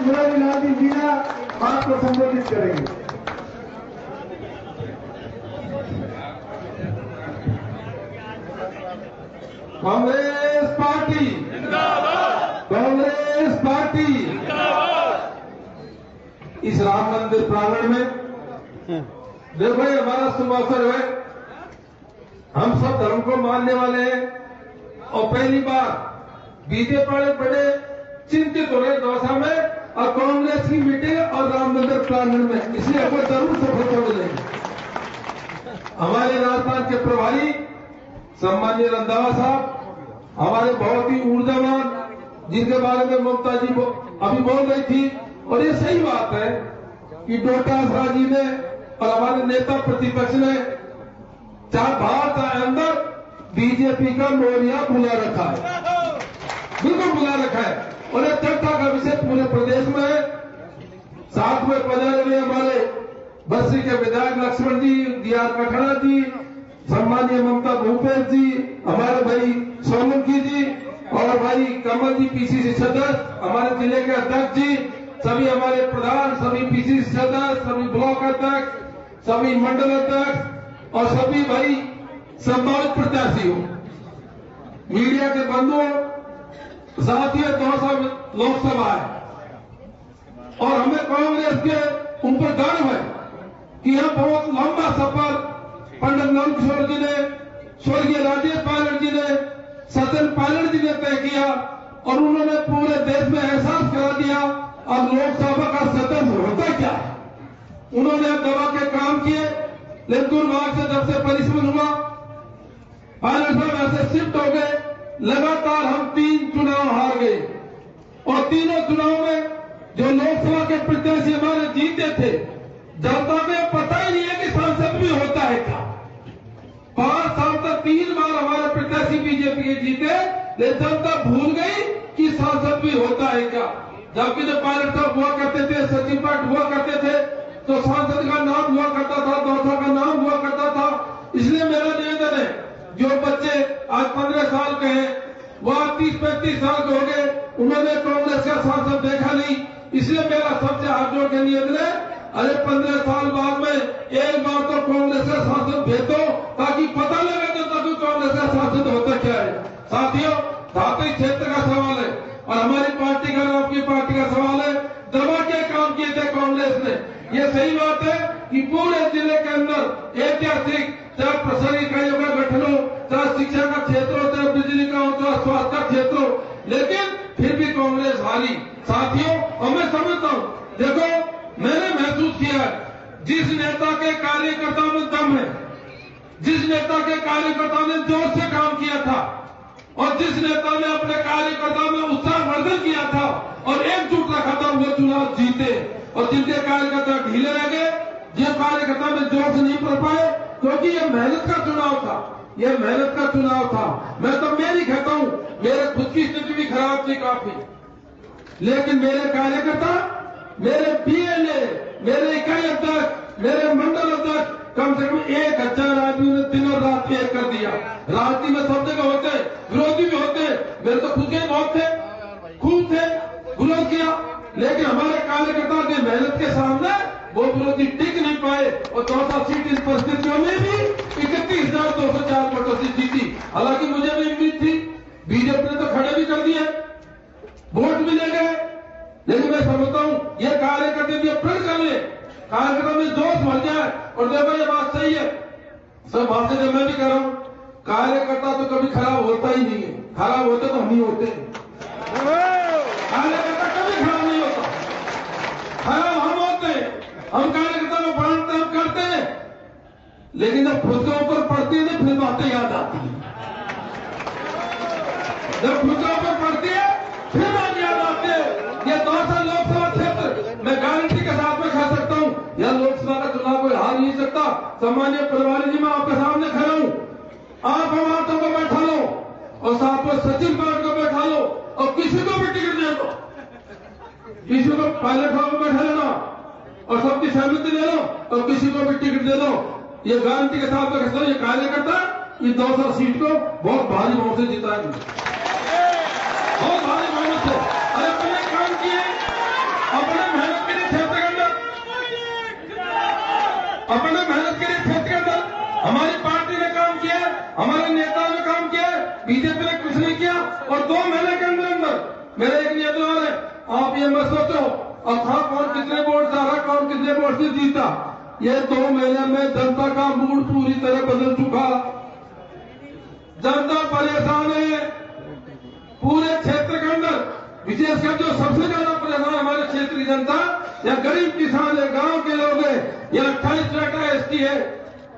मुरारीलाल जी मीणा आपको संबोधित करेंगे। कांग्रेस पार्टी जिंदाबाद, कांग्रेस पार्टी जिंदाबाद। इस राम मंदिर प्रांगण में देखो ये हमारा शुभ अवसर है। हम सब धर्म को मानने वाले हैं और पहली बार बीजेपी बड़े चिंतित हो रहे दौसा में और कांग्रेस की मीटिंग और राम मंदिर प्रांगण में, इसलिए हमको जरूर सफलता मिलेगी। हमारे राजस्थान के प्रभारी सम्माननीय रंधावा साहब हमारे बहुत ही ऊर्जावान, जिनके बारे में ममता जी अभी बोल रही थी, और ये सही बात है कि डोटासरा जी ने और हमारे नेता प्रतिपक्ष ने चाहे बाहर चाहे अंदर बीजेपी का मोरिया बुला रखा है, बिल्कुल बुला रखा है। और ये चर्चा का विषय पूरे प्रदेश में है। साथ में पधारे हुए हमारे बस्ती के विधायक लक्ष्मण जी, डीआर कठड़ा जी, सम्मानीय ममता भूपेश जी, हमारे भाई सोलंकी जी और भाई कमल जी पीसीसी सदस्य, हमारे जिले के अध्यक्ष जी, सभी हमारे प्रधान, सभी पीसीसी सदस्य, सभी ब्लॉक अध्यक्ष, सभी मंडल अध्यक्ष और सभी भाई संभावित प्रत्याशी हो, मीडिया के बंधुओं, साथियों, दौसा लोकसभा है और हमें कांग्रेस के ऊपर गर्व है कि यह बहुत लंबा सफर पंडित नंदकिशोर जी ने, स्वर्गीय राजेश पायलट जी ने, सचिन पायलट जी ने तय किया और उन्होंने पूरे देश में एहसास करा दिया अब लोकसभा का सदस्य होता क्या है। उन्होंने दबा के काम किए, लेकिन दुर्भाग्य से जब से परिश्रम हुआ पायलट साहब ऐसे शिफ्ट हो गए। लगातार हम 3 चुनाव हार गए और तीनों चुनाव में जो लोकसभा के प्रत्याशी हमारे जीते थे, जनता में पता ही नहीं है कि सांसद भी होता है क्या। 5 साल तक 3 बार हमारे प्रत्याशी बीजेपी के जीते, लेकिन जनता भूल गई कि सांसद भी होता है क्या। जबकि जो पायलट साहब हुआ करते थे, सचिन पायलट हुआ करते थे, तो सांसद का नाम हुआ करता था, दौसा का नाम हुआ करता था। इसलिए मेरा निवेदन है, जो बच्चे आज 15 साल के हैं, वह 30-35 साल के हो गए, उन्होंने कांग्रेस का सांसद देखा नहीं। इसलिए मेरा सबसे हाथ जोड़ के निवेदन है, अरे 15 साल बाद में एक बार तो कांग्रेस का सांसद भेज दो, ताकि पता लगे जनता को कांग्रेस का सांसद होता क्या है। साथियों, धात्री क्षेत्र का सवाल है और हमारी पार्टी का, आपकी पार्टी का सवाल है। दबा के काम किए थे कांग्रेस ने। ये सही बात है कि पूरे जिले के अंदर ऐतिहासिक, चाहे प्रसारी इकाइयों का गठन हो, चाहे शिक्षा का क्षेत्र हो, चाहे बिजली का हो, चाहे स्वास्थ्य का क्षेत्र हो, लेकिन फिर भी कांग्रेस हारी। साथियों, और मैं समझता हूं, देखो मैंने महसूस किया है, जिस नेता के कार्यकर्ता में दम है, जिस नेता के कार्यकर्ता ने जोर से काम किया था और जिस नेता ने अपने कार्यकर्ता में उत्साहवर्धन किया था और एकजुट रखा था, वो चुनाव जीते। और जिनके कार्यकर्ता ढीले रह गए, जिन कार्यकर्ता में जोर से नहीं पढ़ पाए, क्योंकि ये मेहनत का चुनाव था, ये मेहनत का चुनाव था। मैं नहीं कहता हूं, मेरे खुद की स्थिति भी खराब थी काफी, लेकिन मेरे कार्यकर्ता, मेरे पीएलए, मेरे इकाई अध्यक्ष, मेरे मंडल अध्यक्ष, कम से कम 1000 आदमी ने दिन और रात एक कर दिया। राजनीति में सब जगह होते, विरोधी भी होते, मेरे तो खुद के बहुत थे, खूब थे, विरोध किया, लेकिन हमारे कार्यकर्ता की मेहनत के सामने वो विरोधी टिक नहीं पाए और 14 सीट इन परिस्थितियों में भी 31,204 वोटों से जीती। हालांकि मुझे भी उम्मीद थी, बीजेपी ने तो खड़े भी कर दिए, वोट भी ले गए, लेकिन मैं समझता हूं ये कार्यकर्ता भी प्रण कर ले, कार्यकर्ता में जोश भर जाए। और देखो ये बात सही है, सब बातें जो मैं भी कर रहा हूं, कार्यकर्ता तो कभी खराब होता ही नहीं है, खराब होते तो हम ही होते हैं। कार्यकर्ता कभी खराब नहीं होता, खराब हम होते हैं। हम कार्यकर्ता को बढ़ाते हम करते हैं, लेकिन जब खुद के ऊपर पड़ती है तो फिर बातें याद आती है। जब खुद के ऊपर पड़ती है फिर बात याद आती है। ये दौसा लोकसभा क्षेत्र मैं गारंटी के साथ में खा सकता हूं, यह लोकसभा का चुनाव कोई हार नहीं सकता। सम्मानीय प्रभारी जी, मैं आपके सामने खड़ा हूं, आप हम हाथों को बैठा लो और साथ में सचिन पायलट को बैठा लो और किसी को भी टिकट दे दो, किसी को पायलट साहब को बैठा लेना और सबकी सहमति ले लो और किसी को भी टिकट दे दो। ये गारंटी के साथ में कहता हूं, ये कार्यकर्ता ये 200 सीट को बहुत भारी बहुमत से जिताएंगे, बहुत भारी बहुमत से। अरे अपने काम किए और आप ये मत सोचो अब था कौन कितने वोट जा रहा, कौन कितने वोट से जीता। ये 2 महीने में जनता का मूड पूरी तरह बदल चुका। जनता परेशान है पूरे क्षेत्र के अंदर, विशेषकर जो सबसे ज्यादा परेशान हमारे क्षेत्र की जनता या गरीब किसान है, गांव के लोग हैं, या 28% एसटी है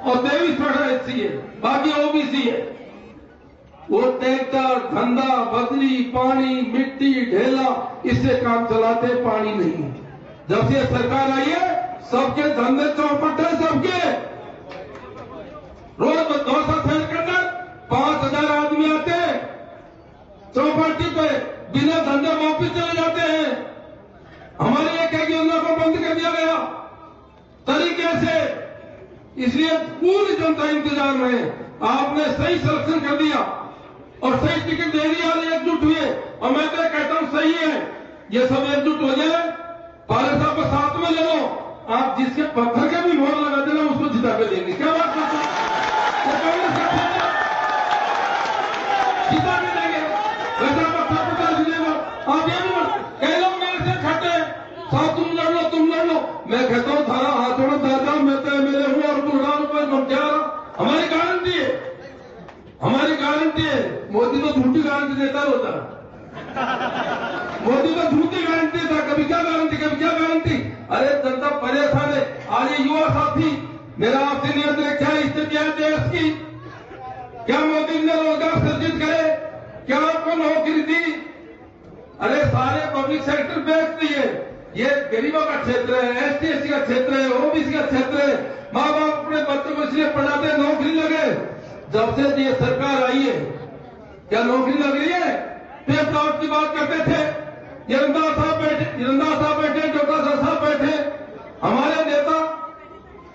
और 23% एससी है, बाकी ओबीसी है। वो ट्रैक्टर, धंधा, बदली, पानी, मिट्टी, ढेला, इससे काम चलाते, पानी नहीं है। जब से सरकार आई है सबके धंधे चौपट है, सबके रोज दौसा शहर के अंदर 5000 आदमी आते हैं चौपाटी पे, बिना धंधे वापिस चले जाते हैं। हमारी एक योजना को बंद कर दिया गया तरीके से, इसलिए पूरी जनता इंतजार में है। आपने सही सिलेक्शन कर दिया और सही टिकट दे दिया, एकजुट हुए। और मैं तो कहता हूं सही है, ये सब एकजुट हो जाए, पायलट साहब को साथ में ले लो, आप जिसके पत्थर के भी मोहर लगा देना उसको जिता के देंगे। क्या बात करते हैं? जिता के देंगे, वैसा पत्थर पत्थर जितेगा। आप ये भी कह लो मेरे से खटे साहब, तुम लड़ लो, तुम लड़ लो। मैं कहता हूं थारा हाथ छोड़ो, दादा मैं तो मेरे हूं और बुरा रुपये हम क्या रहा। हमारी गारंटी है, हमारी गारंटी है। मोदी तो झूठी गारंटी देता होता, मोदी तो झूठी गारंटी था, कभी क्या गारंटी, कभी क्या गारंटी। अरे जनता परेशान है। आज ये युवा साथी, मेरा आपसे निवेदन है, क्या स्थिति है देश की? क्या मोदी ने रोजगार सृजित करे? क्या आपको नौकरी दी? अरे सारे पब्लिक सेक्टर बेच दिए। ये गरीबों का क्षेत्र है, एसटी एससी का क्षेत्र है, ओबीसी का क्षेत्र है। माँ बाप अपने बच्चों को इसलिए पढ़ाते, नौकरी लगे। जब से ये सरकार आई है क्या नौकरी लग रही है? पेपर आउट की बात करते थे, रंधावा साहब बैठे, डॉक्टर साहब बैठे, हमारे नेता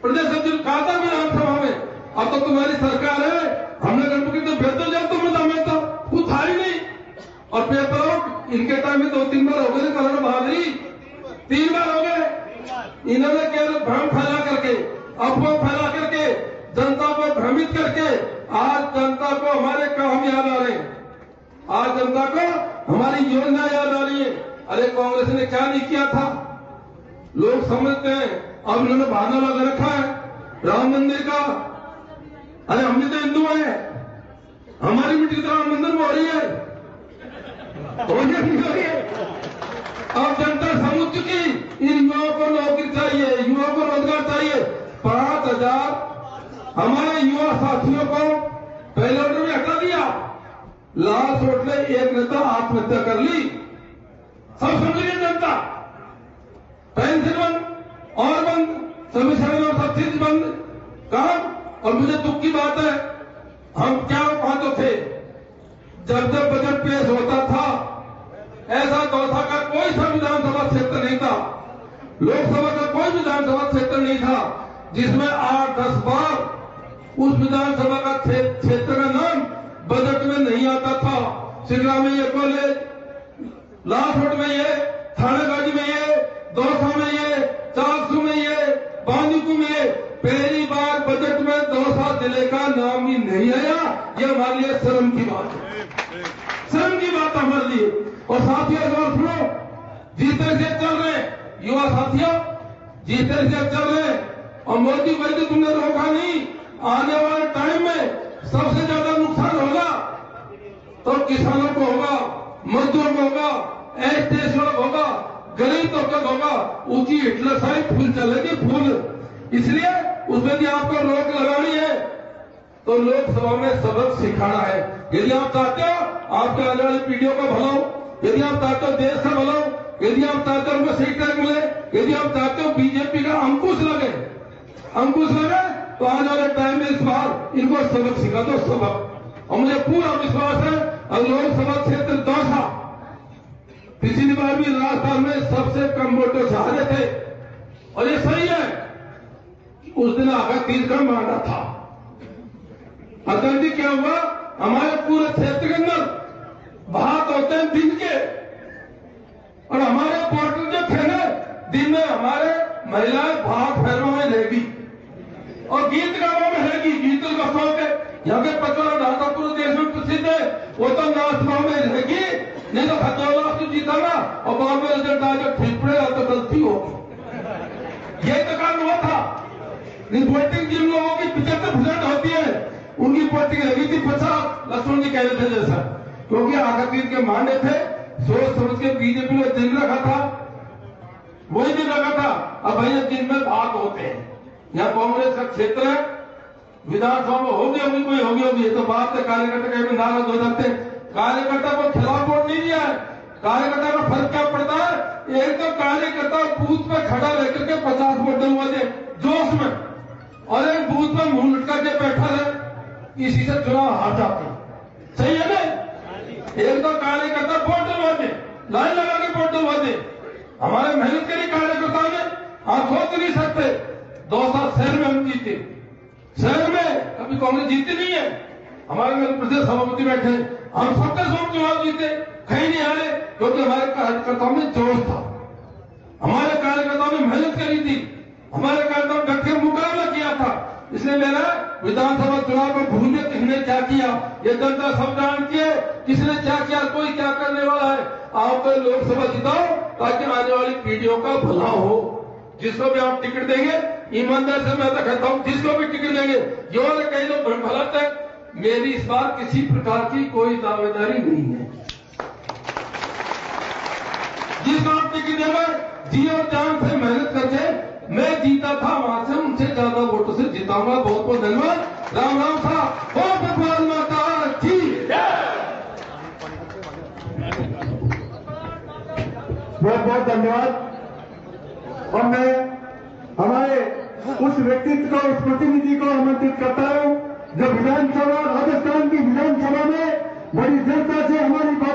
प्रदेश अध्यक्ष खाता विधानसभा में। अब तो तुम्हारी सरकार है, हमने गणपति तो बेहतर जाए तुम तो कुछ था ही नहीं। और पेपर आउट इनके टाइम में 2-3 बार हो गए, करण बहादुरी 3 बार हो गए। इन्होंने केवल भ्रम फैला करके, अफवाह फैला करके, जनता को भ्रमित करके आज जनता को हमारे काम याद आ रहे हैं, आज जनता को हमारी योजना याद आ रही है। अरे कांग्रेस ने क्या नहीं किया था लोग समझते हैं। अब इन्होंने बहाना लगा रखा है राम मंदिर का। अरे हम भी तो हिंदू हैं, हमारी मिट्टी तो राम मंदिर में हो रही है, हो रही है। अब जनता समझ चुकी, इन युवाओं को नौकरी चाहिए, युवाओं को रोजगार चाहिए। 5000 हमारे युवा साथियों को पहले ऑर्डर में हटा दिया। लाल सोट ने एक नेता आत्महत्या कर ली, सब समझ गई जनता। पेंशन बंद और बंद, सभी और सब्सिडी बंद काम। और मुझे दुख की बात है, हम क्या पाते थे जब बजट पेश होता था, ऐसा दौसा का कोई सा विधानसभा क्षेत्र नहीं था, लोकसभा का कोई विधानसभा क्षेत्र नहीं था जिसमें 8-10 बार उस विधानसभा का क्षेत्र का नाम बजट में नहीं आता था। सिगरा में ये कॉलेज, लालकोट में ये, थानेगाजी में ये, दौसा में ये, चाकसू में ये, बांदीकुई में ये, पहली बार बजट में दौसा जिले का नाम ही नहीं आया। ये हमारे लिए शर्म की बात है, शर्म की बात हमारे लिए। और साथियों सवाल सुनो, जिस तरह से चल रहे युवा साथियों, जिस तरह से चल रहे, और मोदी भाई तो तुमने रोका नहीं। आने वाले टाइम में सबसे ज्यादा नुकसान होगा तो किसानों को होगा, मजदूरों को होगा, एसटी को होगा, गरीब तबके को होगा। ऊंची हिटलर साइड फूल चलेगी, फूल। इसलिए उसमें भी आपको रोक लगानी है तो लोकसभा में सबक सिखाना है। यदि आप चाहते हो आपके आने वाली पीढ़ियों का भला हो, यदि आप चाहते हो देश का भला हो, यदि आप चाहते हो उनको सीट टैग मिले, यदि आप चाहते हो बीजेपी का अंकुश लगे, तो आने वाले टाइम में इस बार इनको सबक सिखा दो, सबक। और मुझे पूरा विश्वास है और लोकसभा क्षेत्र दौसा पिछली बार भी राजस्थान में सबसे कम वोटों से हारे थे और ये सही है। उस दिन आगे 30 का मांगा था। अतंती क्या हुआ, हमारे पूरे क्षेत्र के अंदर भात होते हैं दिन के, और हमारे वोटर जो थे ना, दिन में हमारे महिलाएं भात फैरों में रहेगी और गीत गाँव में रहेगी। गीत का शौक है, यहाँ के पचवाड़ा ढाका पूरे देश में प्रसिद्ध है, वो तो नाचगांव में रहेगी नहीं तो 2 लाख तो जीता ना और बाद में रिजल्ट आ जाए ठीक पड़ेगा तो गलती होगी। यही तो कारण हुआ था। वोटिंग जिन लोगों की 75% होती है उनकी वोटिंग लगी थी 50। लक्ष्मण जी कह रहे थे जैसा, क्योंकि आखिर के मांडे थे, सोच समझ के बीजेपी ने दिन रखा था, वही दिन रखा था। अब भैया दिन में भाग होते हैं। यहाँ कांग्रेस का क्षेत्र है, विधानसभा में होगी कोई होगी, तो बात है कार्यकर्ता कहीं नाराज हो जाते हैं। कार्यकर्ता को खिलाफ वोट नहीं दिया है। कार्यकर्ता का फर्क क्या पड़ता है? एक तो कार्यकर्ता बूथ पे खड़ा रहकर के 50 वोट डलवा दे जोश में, और एक बूथ में मुंह लटका के बैठा रहे, इसी से चुनाव हार जाते हैं। सही है ना? एक तो कार्यकर्ता वोट डलवा दे, लाइन लगा के वोट डलवा दे। हमारे मेहनत करी कार्यकर्ताओं ने, आप सोच नहीं सकते 2 साल शहर में हम जीते। शहर में कभी कांग्रेस जीती नहीं है। हमारे में प्रदेश सभापति बैठे, हम सबके सब चुनाव जीते, कहीं नहीं हारे, क्योंकि हमारे कार्यकर्ताओं में जोश था, हमारे कार्यकर्ताओं ने मेहनत करी थी, हमारे कार्यकर्ताओं ने डट के मुकाबला किया था। इसलिए मेरा विधानसभा चुनाव में भूल में किसने क्या किया ये जनता सब जानती है। किसने क्या किया, कोई क्या करने वाला है। आप तो लोकसभा जिताओ ताकि आने वाली पीढ़ियों का भला हो। जिसको भी आप टिकट देंगे, ईमानदार से मैं तो कहता हूं, जिसको भी टिकट देंगे, जो कहीं लोग गलत है, मेरी इस बार किसी प्रकार की कोई दावेदारी नहीं है। जिसको आप टिकट देंगे, जी और जान से मेहनत करके मैं जीता था, वहां से उनसे ज्यादा वोटों से जिताऊंगा। बहुत बहुत धन्यवाद। राम राम साहब, बहुत बहुत माता की बहुत बहुत धन्यवाद। और मैं हमारे उस व्यक्तित्व को, उस प्रतिनिधि को आमंत्रित करता हूं जो विधानसभा, राजस्थान की विधानसभा में बड़ी जनता से हमारी बात